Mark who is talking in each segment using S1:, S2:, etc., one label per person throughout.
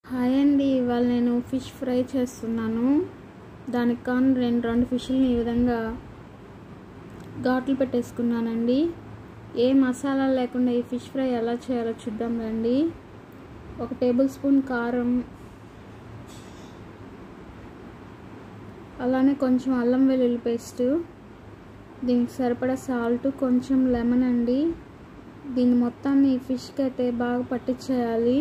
S1: Hi అండి, ఇవాళ నేను ఫిష్ ఫ్రై చేస్తున్నాను. దానికి కాను రెండు ఫిష్ని ఈ విధంగా ఘాట్లు పెట్టేసుకున్నానండి. ఏ మసాలా లేకుండా ఈ ఫిష్ ఫ్రై ఎలా చేయాలో చూద్దాం రండి. 1 టేబుల్ స్పూన్ కారం, అలానే కొంచెం అల్లం వెల్లుల్లి పేస్ట్, దీనికి సరిపడా సాల్ట్, కొంచెం లెమన్ అండి. దీన్ని మొత్తాన్ని ఫిష్కి అయితే బాగా పట్టించేయాలి.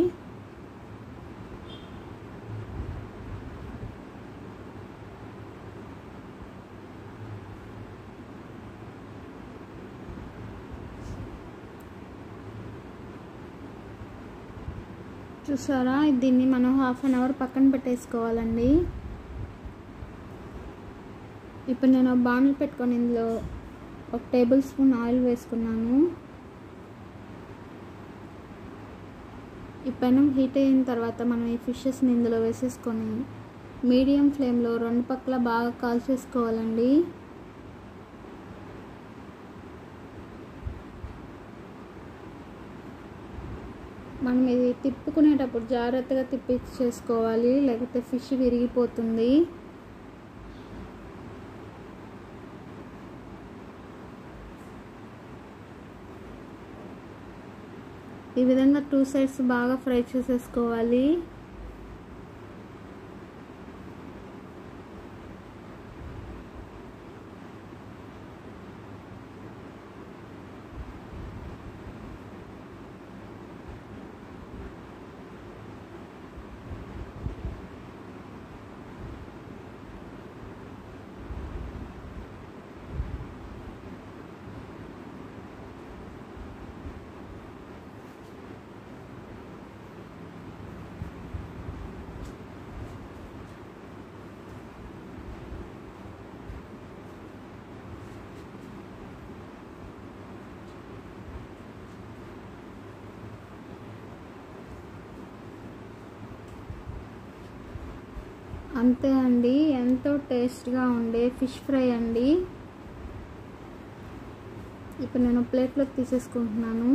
S1: చూసారా, దీన్ని మనం 1/2 అవర్ పక్కన పెట్టేసుకోవాలండి. ఇప్పుడు నేను బాండ్లు పెట్టుకొని ఇందులో 1 టేబుల్ స్పూన్ ఆయిల్ వేసుకున్నాను. ఈ పెనం హీట్ అయిన తర్వాత మనం ఈ ఫిషెస్ని ఇందులో వేసేసుకొని మీడియం ఫ్లేమ్లో 2 పక్కల బాగా కాల్చేసుకోవాలండి. మనం ఇది తిప్పుకునేటప్పుడు జాగ్రత్తగా తిప్పించేసుకోవాలి, లేకపోతే ఫిష్ విరిగిపోతుంది. ఈ విధంగా 2 సైడ్స్ బాగా ఫ్రై చేసేసుకోవాలి. అంతే అండి, ఎంతో టేస్ట్గా ఉండే ఫిష్ ఫ్రై అండి. ఇప్పుడు నేను ప్లేట్లోకి తీసేసుకుంటున్నాను.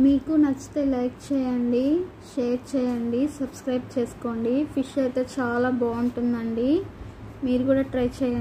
S1: మీకు నచ్చితే లైక్ చేయండి, షేర్ చేయండి, సబ్స్క్రైబ్ చేసుకోండి. ఫిష్ అయితే చాలా బాగుంటుందండి, మీరు కూడా ట్రై చేయండి.